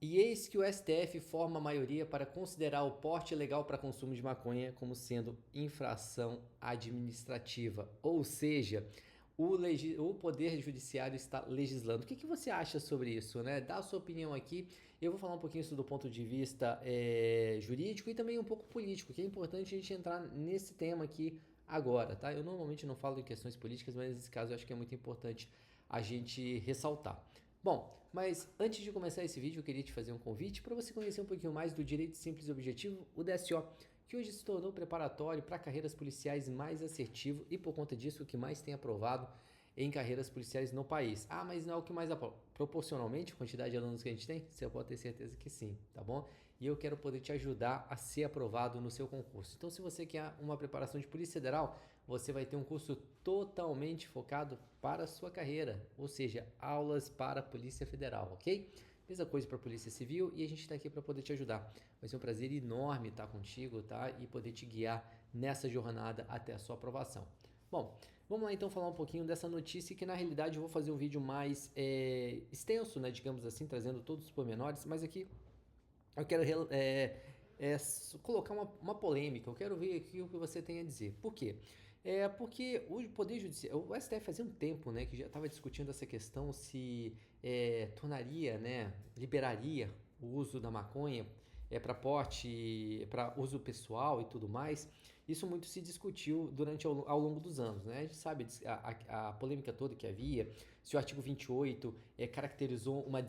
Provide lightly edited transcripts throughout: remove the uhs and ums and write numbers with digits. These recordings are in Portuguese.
E eis que o STF forma a maioria para considerar o porte legal para consumo de maconha como sendo infração administrativa. Ou seja, o Poder Judiciário está legislando. O que você acha sobre isso, né? Dá a sua opinião aqui. Eu vou falar um pouquinho isso do ponto de vista jurídico e também um pouco político, que é importante a gente entrar nesse tema aqui agora, tá? Eu normalmente não falo em questões políticas, mas nesse caso eu acho que é muito importante a gente ressaltar. Bom, mas antes de começar esse vídeo, eu queria te fazer um convite para você conhecer um pouquinho mais do Direito Simples e Objetivo, o DSO, que hoje se tornou preparatório para carreiras policiais mais assertivo e por conta disso o que mais tem aprovado em carreiras policiais no país. Ah, mas não é o que mais aprova. Proporcionalmente, a quantidade de alunos que a gente tem, você pode ter certeza que sim, tá bom? E eu quero poder te ajudar a ser aprovado no seu concurso. Então, se você quer uma preparação de Polícia Federal, você vai ter um curso totalmente focado para a sua carreira, ou seja, aulas para a Polícia Federal, ok? Mesma coisa para a Polícia Civil e a gente está aqui para poder te ajudar. Vai ser um prazer enorme estar contigo, tá? E poder te guiar nessa jornada até a sua aprovação. Bom, vamos lá então falar um pouquinho dessa notícia que na realidade eu vou fazer um vídeo mais extenso, né, digamos assim, trazendo todos os pormenores, mas aqui eu quero colocar uma polêmica, eu quero ver aqui o que você tem a dizer. Por quê? Porque o Poder Judiciário, o STF fazia um tempo, né, que já estava discutindo essa questão se tornaria, né, liberaria o uso da maconha para porte, para uso pessoal e tudo mais. Isso muito se discutiu durante ao longo dos anos, né? A gente sabe a polêmica toda que havia, se o artigo 28 caracterizou uma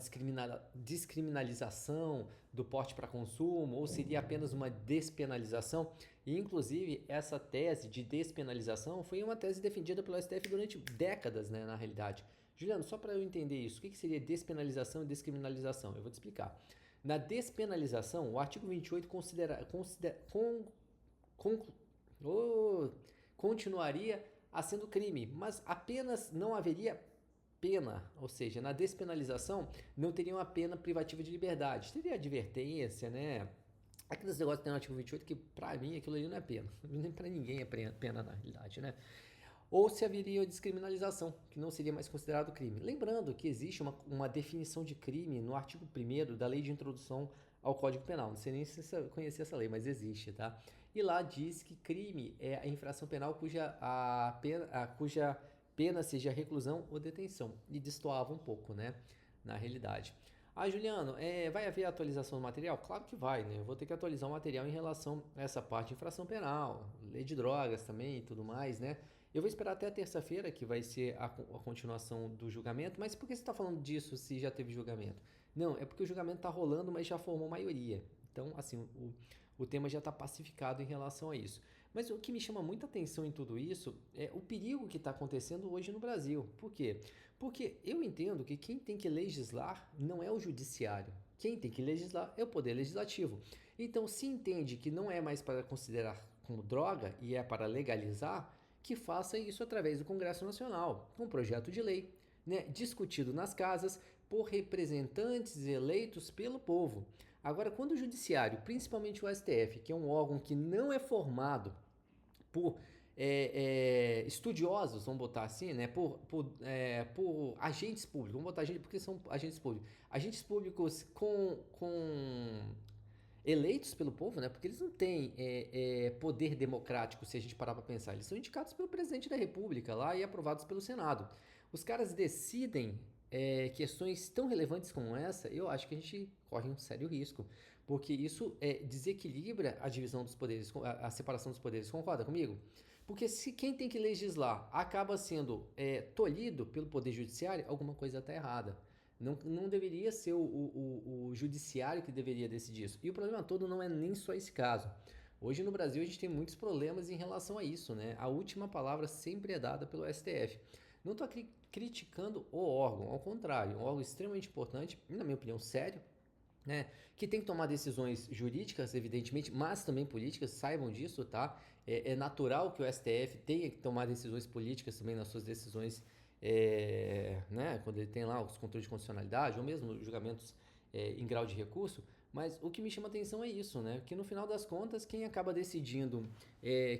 descriminalização do porte para consumo ou seria apenas uma despenalização. E, inclusive, essa tese de despenalização foi uma tese defendida pelo STF durante décadas, né, na realidade. Juliano, só para eu entender isso, o que seria despenalização e descriminalização? Eu vou te explicar. Na despenalização, o artigo 28 con, oh, continuaria a sendo crime, mas apenas não haveria pena, ou seja, na despenalização não teria uma pena privativa de liberdade, teria advertência, né? Aqueles negócios que tem no artigo 28 que pra mim aquilo ali não é pena, nem pra ninguém é pena na realidade, né? Ou se haveria descriminalização, que não seria mais considerado crime. Lembrando que existe uma definição de crime no artigo 1º da Lei de Introdução ao Código Penal. Não sei nem se você conhecia essa lei, mas existe, tá? E lá diz que crime é a infração penal cuja pena seja reclusão ou detenção. E destoava um pouco, né? Na realidade. Ah, Juliano, vai haver atualização do material? Claro que vai, né? Eu vou ter que atualizar o material em relação a essa parte de infração penal, lei de drogas também e tudo mais, né? Eu vou esperar até a terça-feira, que vai ser a continuação do julgamento. Mas por que você está falando disso se já teve julgamento? Não, é porque o julgamento está rolando, mas já formou maioria. Então, assim, o tema já está pacificado em relação a isso. Mas o que me chama muita atenção em tudo isso é o perigo que está acontecendo hoje no Brasil. Por quê? Porque eu entendo que quem tem que legislar não é o judiciário. Quem tem que legislar é o poder legislativo. Então, se entende que não é mais para considerar como droga e é para legalizar, que faça isso através do Congresso Nacional, com um projeto de lei, né, discutido nas casas por representantes eleitos pelo povo. Agora, quando o Judiciário, principalmente o STF, que é um órgão que não é formado por estudiosos, vamos botar assim, né, por agentes públicos, vamos botar agentes porque são agentes públicos com eleitos pelo povo, né? Porque eles não têm poder democrático, se a gente parar para pensar. Eles são indicados pelo presidente da República lá e aprovados pelo Senado. Os caras decidem questões tão relevantes como essa, eu acho que a gente corre um sério risco, porque isso desequilibra a divisão dos poderes, a separação dos poderes. Concorda comigo? Porque se quem tem que legislar acaba sendo tolhido pelo poder judiciário, alguma coisa está errada. Não deveria ser o judiciário que deveria decidir isso. E o problema todo não é nem só esse caso. Hoje no Brasil a gente tem muitos problemas em relação a isso, né? A última palavra sempre é dada pelo STF. Não estou criticando o órgão, ao contrário, um órgão extremamente importante, na minha opinião, sério, né, que tem que tomar decisões jurídicas, evidentemente, mas também políticas, saibam disso, tá? É natural que o STF tenha que tomar decisões políticas também nas suas decisões, né, quando ele tem lá os controles de constitucionalidade, ou mesmo julgamentos em grau de recurso, mas o que me chama a atenção é isso, né? Que no final das contas, quem acaba decidindo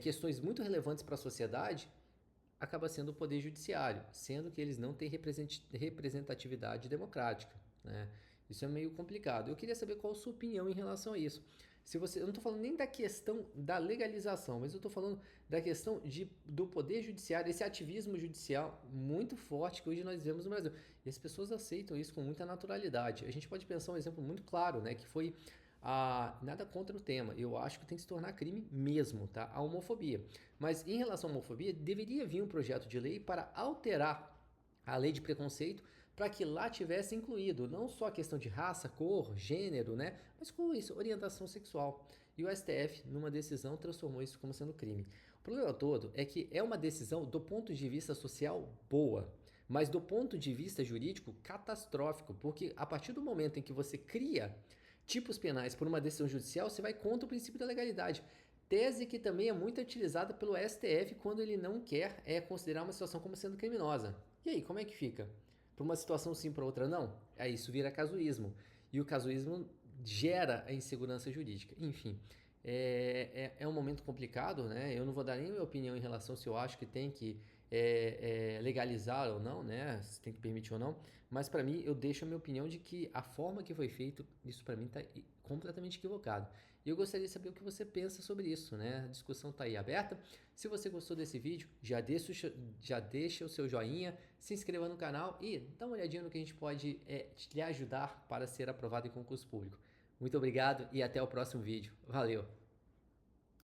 questões muito relevantes para a sociedade acaba sendo o Poder Judiciário, sendo que eles não têm representatividade democrática, né? Isso é meio complicado. Eu queria saber qual a sua opinião em relação a isso. Se você, eu não estou falando nem da questão da legalização, mas eu estou falando da questão do poder judiciário, esse ativismo judicial muito forte que hoje nós vemos no Brasil. E as pessoas aceitam isso com muita naturalidade. A gente pode pensar um exemplo muito claro, né, que foi nada contra o tema. Eu acho que tem que se tornar crime mesmo, tá? A homofobia. Mas em relação à homofobia, deveria vir um projeto de lei para alterar a lei de preconceito para que lá tivesse incluído não só a questão de raça, cor, gênero, né? Mas com isso, orientação sexual. E o STF, numa decisão, transformou isso como sendo crime. O problema todo é que é uma decisão do ponto de vista social boa, mas do ponto de vista jurídico catastrófico, porque a partir do momento em que você cria tipos penais por uma decisão judicial, você vai contra o princípio da legalidade. Tese que também é muito utilizada pelo STF quando ele não quer considerar uma situação como sendo criminosa. E aí, como é que fica? Para uma situação sim, para outra não? Aí isso vira casuísmo. E o casuísmo gera a insegurança jurídica. Enfim, é um momento complicado, né? Eu não vou dar nem minha opinião em relação se eu acho que tem que legalizar ou não, né? Se tem que permitir ou não. Mas para mim, eu deixo a minha opinião de que a forma que foi feito, isso para mim está completamente equivocado. E eu gostaria de saber o que você pensa sobre isso, né? A discussão está aí aberta. Se você gostou desse vídeo, já deixa o seu joinha, se inscreva no canal e dá uma olhadinha no que a gente pode lhe ajudar para ser aprovado em concurso público. Muito obrigado e até o próximo vídeo. Valeu!